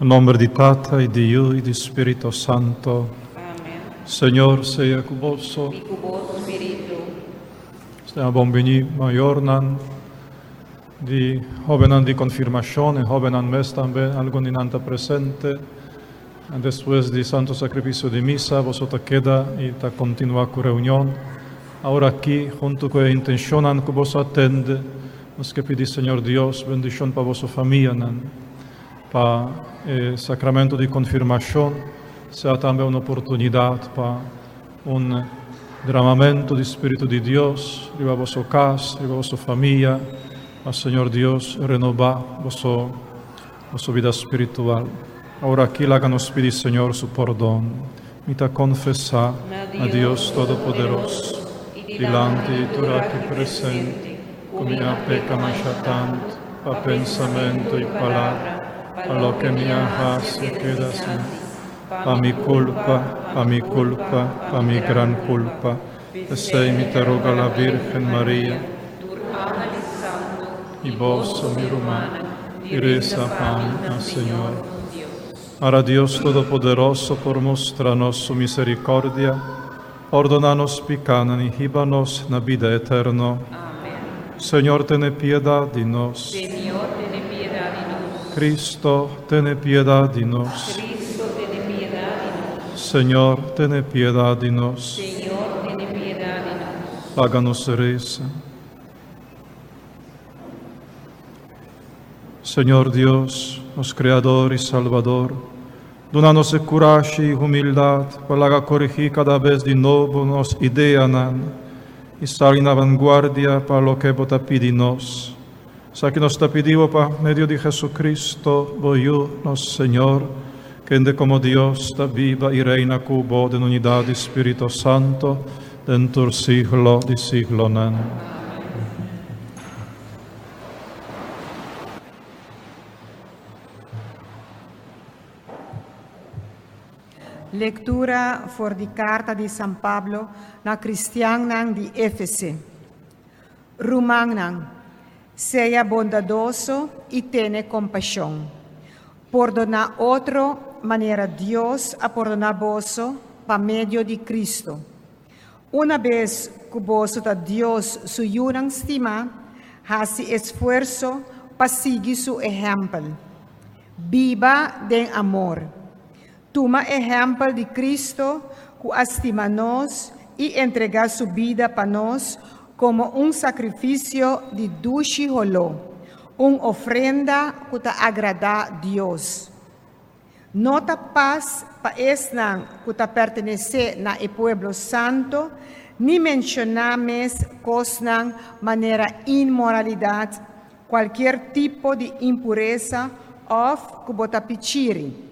In nome di Tata, e di Io, e di Spirito Santo. Amen. Señor sea con vosotros. Y con vos, Espíritu. Stiamo bombini majornan di jovenan di confirmación, jovenan mes también algo ninanta presente. Después de santo sacrificio de misa, vosotros queda y ta continúa con reunión. Ahora aquí, junto con la intención que vos atende, nos que pidi, Señor Dios, bendición para vuestra familia, para el sacramento de confirmación, sea también una oportunidad para un derramamiento del Espíritu de Dios, riba vuestra casa, riba vuestra familia, al Señor Dios renovar vuestra vida espiritual. Ahora aquí la que nos pide, Señor, su perdón. Mita confesar a Dios Todopoderoso, delante de tu aquí presente, come a peca tanto, a pensamento y palabra, a lo que me hace queda sin, a mi culpa, a mi gran culpa. E sei mi te roga la Virgen María, y vos, mi romana, y reza al Señor. Ahora Dios Todopoderoso, por mostrarnos su misericordia, ordonanos picanan y híbanos na vida eterna. Amén. Señor, ten piedad de nos. Señor, ten piedad de nosotros. Cristo, ten piedad de nos. Cristo, ten piedad de nosotros. Señor, ten piedad de nos. Señor, ten piedad de nosotros. Háganos reza. Señor Dios, nos Creador y Salvador, donanos coraje y humildad para corregir cada vez de nuevo nos ideas y estar en la vanguardia para lo que vos pedimos. Sa que nos te pedimos por medio de Jesucristo, nos Señor, que ende como Dios está viva y reina con vos en unidad de Espíritu Santo, dentro del siglo de siglo. Lectura for di carta di San Pablo na cristianan di Efese. Rumangnan, sea bondadoso y tiene compasión. Perdona otro manera Dios a perdonar vos pa medio de Cristo. Una vez que vos a Dios su yunan estima, hace esfuerzo pa seguir su ejemplo. Viva de amor. Toma ejemplo de Cristo, que estima nos y entrega su vida para nos como un sacrificio de dulce olor, una ofrenda que te agrada a Dios. No te paz para esnan que te pertenece a el pueblo santo, ni mencionames cosas manera inmoralidad, cualquier tipo de impureza o que bota pichiri.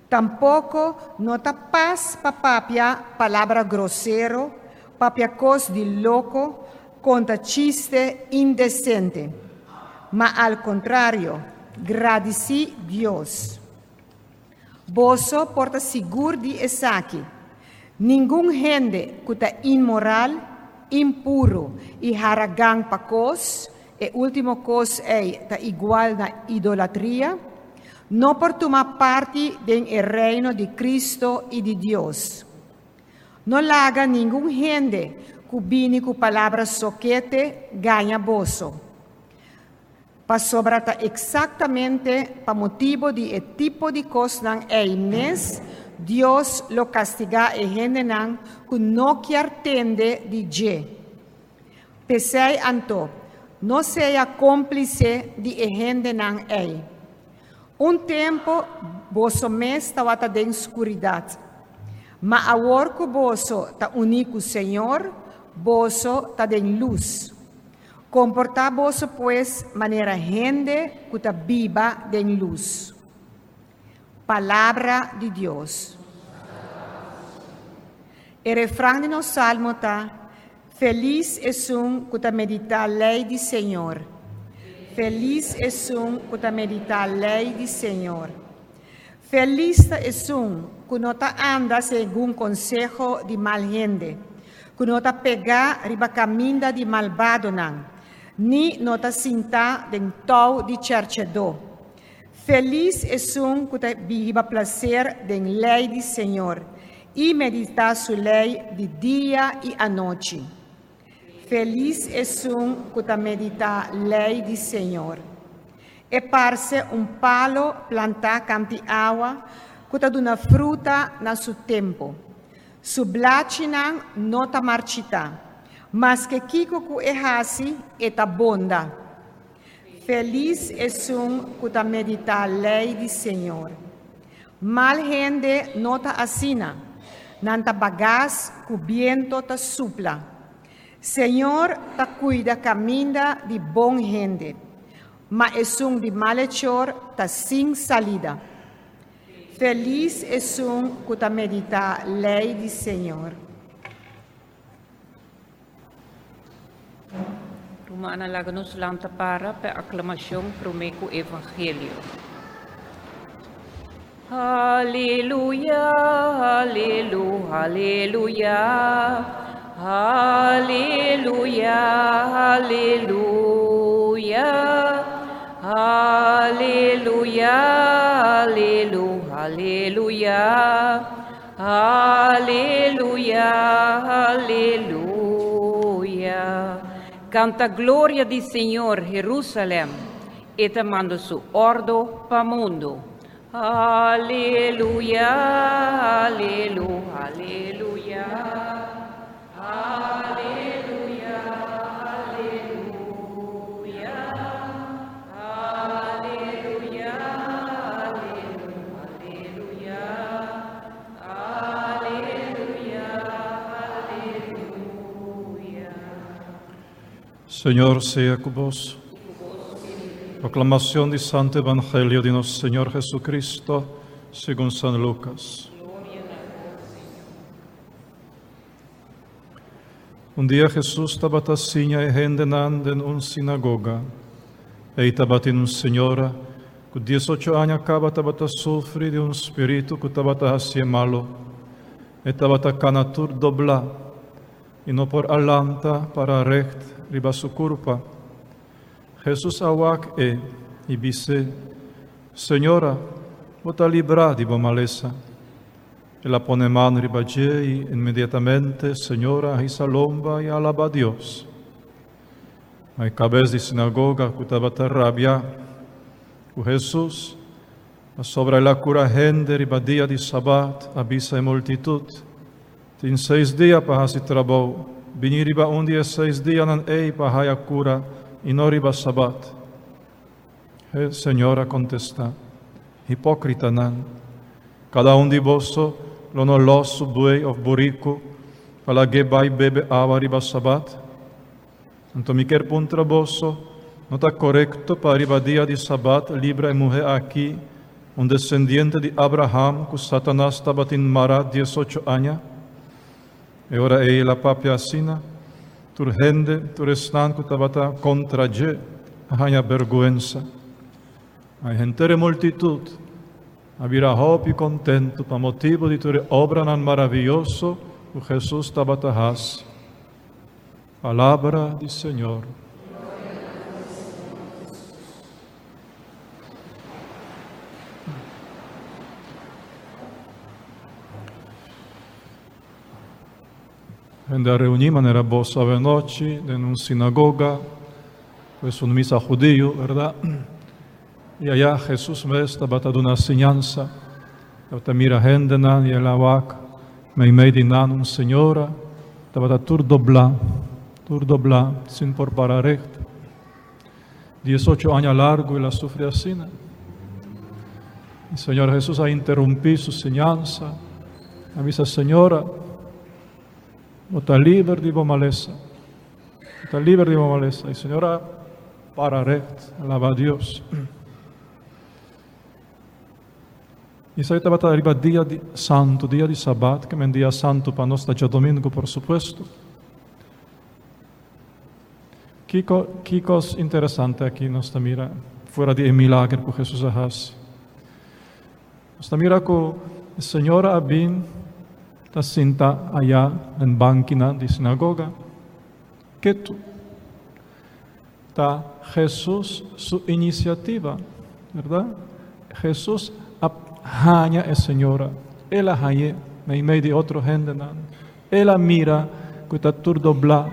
Tampoco no te paz papia palabra grosero, papia cos de loco, contra chiste indecente. Ma al contrario, agradeci Dios. Boso porta seguro de esaki. Ningún gente que está inmoral, impuro y haragang pa cos, e último cos está igual na idolatría, no por tomar parte del reino de Cristo y de Dios. No la haga ningún gente que viene con palabras soquete gana bozo. Pa sobrata exactamente pa motivo de tipo de cosas mes, Dios lo castiga a gente que no quiere tende de je. Pesei anto, no sea cómplice de gente Un tempo, vosso mês estava em escuridade, mas agora que vosso está único Senhor, vosso está em luz. Comportar vosso, pois, maneira gente que está viva em luz. Palavra de Deus. O refrão de nosso salmo está: Feliz es que está medita a lei do Senhor. Feliz es que está medita a lei do Senhor. Feliz es que não está anda segundo consejo de mal gente, que não está pega riba caminho de malvado, ni não está sinta de tau de cercedor. Feliz es un que viva placer de lei do Senhor e meditar su lei de dia e a noite. Feliz es un que medita lei do Senhor. E parse un palo plantar canti água que dona fruta na su tempo. Su blachinan não ta marchita, mas que kiko ku e hasi e ta bonda. Feliz es un que medita a lei do Senhor. Mal gente não ta assina, nanta bagás que viento ta supla. Senhor ta cuida caminda de bom gente, mas es un de malhechor ta sin salida. Feliz es un que medita a lei do Senhor. Romana laga-nos lanta para aclamação pro meio evangelho. Aleluia, aleluia, aleluia, aleluia, aleluia, aleluia, aleluia, aleluia, aleluia, aleluia. Canta glória do Senhor, Jerusalém, e te manda su ordo para mundo. Aleluia, aleluia, aleluia, aleluia, aleluia, aleluia, aleluia, aleluia, aleluia. Señor sea con vos. Proclamación del Santo Evangelio de nuestro Señor Jesucristo según San Lucas. Un día Jesús estaba tacinha e rendenando en una sinagoga. E estaba una señora que 18 años acaba de sufrir de un espíritu que estaba haciendo malo. Estaba canatur dobla y no por alanta para recht riba su culpa. Jesús awak e dice, Señora, vota libra di maleza. E la pone mano ribaje y inmediatamente, Señora, y salomba y alaba a Dios. Hay cabeza de sinagoga que estaba rabia, que Jesús, sobre la cura gente riba día de sabat, avisa en multitud. Tin 6 días para hacer trabajo, venir riba un día 6 días nan ei para haya cura, e não riba sabat. Senhora contesta, hipócrita nan, cada de vós lo no losso buey of burico, para que vai bebe água riba sabat. Então me quer contra vós, não está correto para riba dia de sabat, livre e mulher aqui, descendiente de Abraham, que Satanás estava em Mará 18 anos, e ora ela papia assina, tur gente, tur estan que estava contra je, hanya vergüenza. Hay gente de multitud, habira hope e contento, para motivo de tur obra nan maravilloso, que Jesus estava has. Palavra do Senhor. Gente reunimos era bossa de noche en una sinagoga, pues una misa judío, ¿verdad? Y allá Jesús me estaba dando una enseñanza, yo te mira gente y el abac, me imaginan una señora, estaba tur dobla, sin por para recta. 18 años largo y la sufre así. El Señor Jesús ha interrumpido su enseñanza, a dice, Señora, está libre de maleza. Está libre de maleza. Y Señora, para recto, alaba a Dios. Y se estaba arriba día de santo, día de sabat, que es un día santo para nosotros, ya domingo, por supuesto. ¿Qué cosa interesante aquí nos mira, fuera de milagro que Jesús hace? Nos mira que el Señor ha venido, está senta allá en banquina de sinagoga, que tú, está Jesús su iniciativa, ¿verdad? Jesús hanya es Señora. Él hanya, me de otro gente. Él mira que está tur dobla.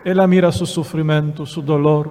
Él mira su sufrimiento, su dolor.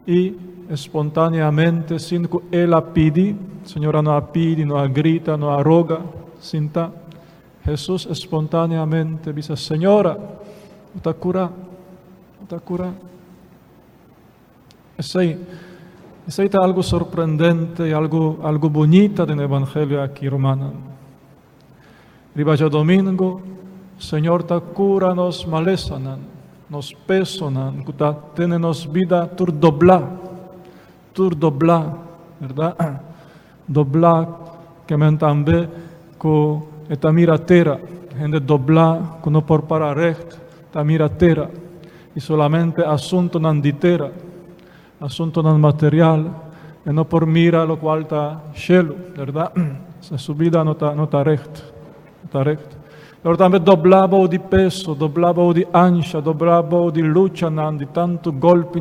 Y espontáneamente, sin que Él pide, Señora no pide, no grita, no roga, sinta. Jesús espontáneamente dice, Señora, está cura. Ese es algo sorprendente y algo bonito del Evangelio aquí, hermana. Ribaja domingo, Señor, ta cura nos malesanan, nos pesonan, que tenemos vida tur dobla, ¿verdad? Dobla que me también con esta miratera, gente dobla que no por para recto, esta miratera, y solamente asunto nanditera, asunto non material, y no por mira lo cual está cielo, ¿verdad? Su vida no está recto, Pero también doblaba de peso, doblaba de ancha, doblaba de lucha, de tanto golpe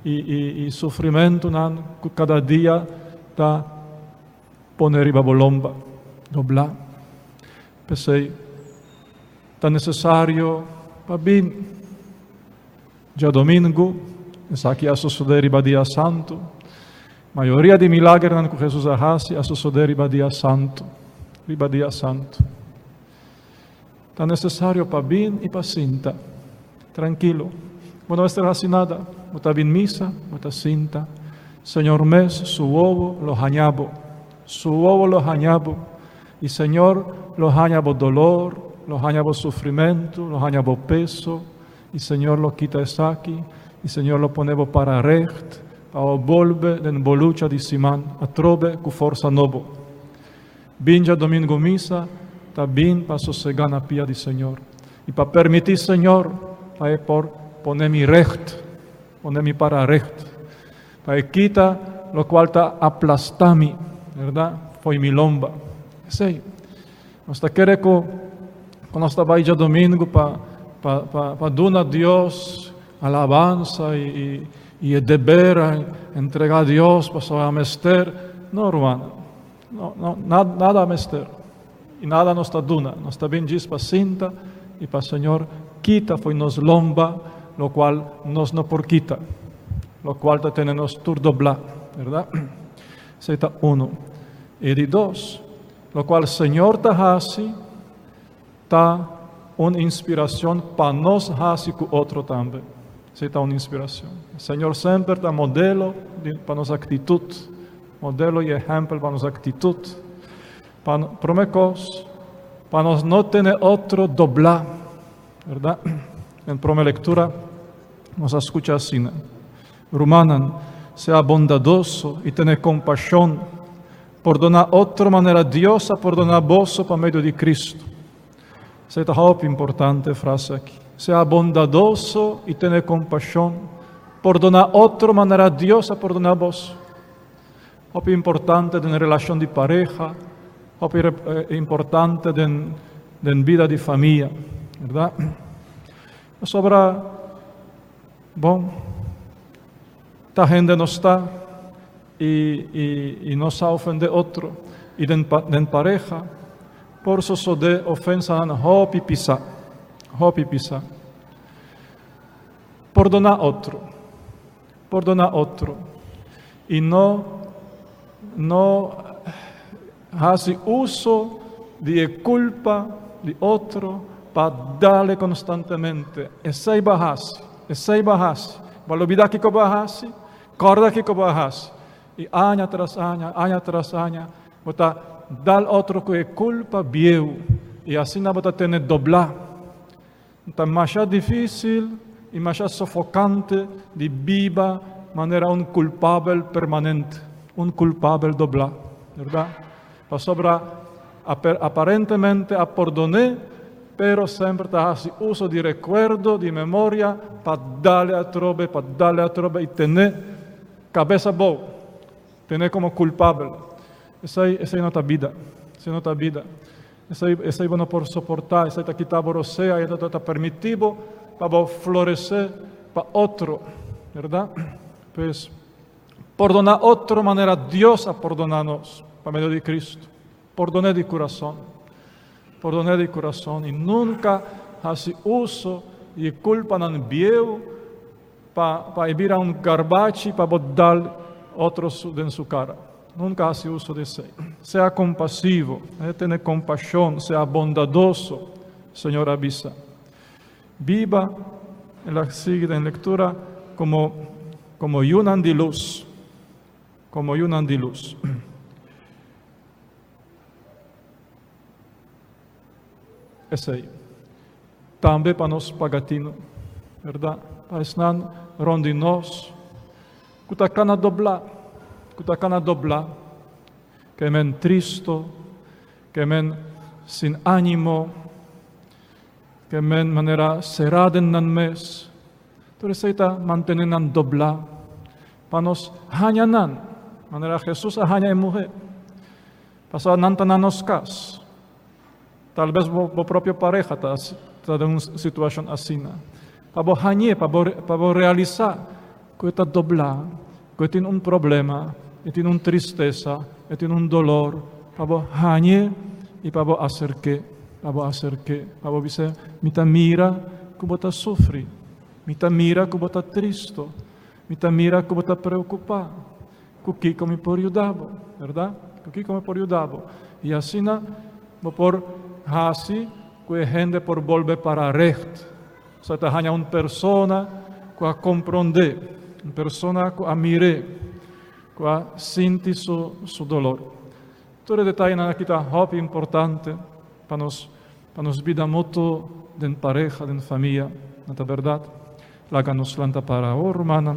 y sufrimiento, que cada día está poner riba bolomba, doblar. Pensé, está necesario para bien. Ya domingo, es aquí a suceder riba día santo. Mayoría de milagros que Jesús hace a suceder riba día santo. Está necesario para bien y para cinta. Tranquilo. Bueno, no está así nada. No está bien misa, no está cinta. Señor mes, su ovo lo añabo. Y Señor, lo añabo dolor, lo añabo sufrimiento, lo añabo peso. Y Señor lo quita eso aquí. Y Señor lo ponemos para recht. Para volver en volucha di siman. A trove con forza novo. Vinja domingo misa. Está bien para sosegar na pia di Señor. Y para permitir, Señor, para ponerme recht. Ponerme para recht. Para quitar lo cual está aplastami. ¿Verdad? Foi mi lomba. Sei. Nós queremos que nós vai já domingo para dar a Deus alabanza y deber entregar a Dios para su amester. No, hermano. No, nada amester. Y nada nos está duna. Nos está bien diz para cinta y para Señor quita foi nos lomba, lo cual nos no por quita. Lo cual te tenemos tur dobla, ¿verdad? Ese está uno. Y de dos, lo cual Señor te hace, está una inspiración para nos hacer con otro también. Esa está una inspiración. El Señor siempre está modelo para nuestra actitud. Modelo y ejemplo para nuestra actitud. Para nos no tener otro doblar, ¿verdad? En primera lectura nos escucha así. Rumanan, sea bondadoso y tener compasión. Perdonar otra manera Dios a perdonar vos por medio de Cristo. Esa es una importante frase aquí. Sea bondadoso y tener compasión. Perdonar otra manera Dios a perdonar vos. Es importante en relación de pareja. Es importante en vida de familia. ¿Verdad? Sobra, esta gente no está. Y no se ofende otro. Y en pareja, por eso de ofensa, hopi pisa. Perdonar otro. Y no hace uso de culpa de otro para darle constantemente. Esa es bajase. Vale olvidar que bajase, corda que bajase. Y año tras año, bota dar otro que culpa viejo. Y así no bota tener doblar. Está más difícil y más sofocante de viva manera un culpable permanente. Un culpable doblar. ¿Verdad? Para sobra aparentemente a perdonar, pero siempre te hace uso de recuerdo, de memoria, para darle a trobe y tener cabeza boa. Tener como culpable. Esa no está vida. Esa es bueno por soportar. Esa está quitado por sea. Esa está permitido para florecer para otro. ¿Verdad? Pues, Perdonar outra maneira, Deus a perdonar-nos, por meio de Cristo. Perdoné de coração. Perdoné de coração. E nunca faço uso de culpa não viu para ir a garbache para botar outros em sua cara. Nunca faço uso disso. Seja compassivo, tenha compaixão, seja bondadoso, Senhor avisa. Viva en la siguiente lectura como yunan de luz. Como yunan de luz. Esse aí. Também para nós pagatino, verdade? Para estar ronde nós, kutacana doblar, que men tristo, que men sin ánimo, que men manera cerrada en nan mes, entonces está manteniendo doblar, para nos hanyanan, manera Jesús hanya en mujer, pasar nantanos cas. Tal vez vos propia pareja está en una situación así. Para vos hanye, para vos realizar que está doblado, que tiene un problema, que tiene una tristeza, que tiene un dolor, para vos hanye y para vos hacer qué, para vos dice, mita mira que vos está sufri, mita mira que vos está triste, mita mira que vos está preocupado, que como por ayudar, ¿verdad? Que como por ayudar. Y así vos por assim que gente por volver para recht. Você está hanya uma persona que a compreender, uma persona que a mire, que a sentir su dolor. Todo detalhe aqui está muito importante para nos vida muito de pareja, de família, na verdade. Lá que nos lanta para a hermana.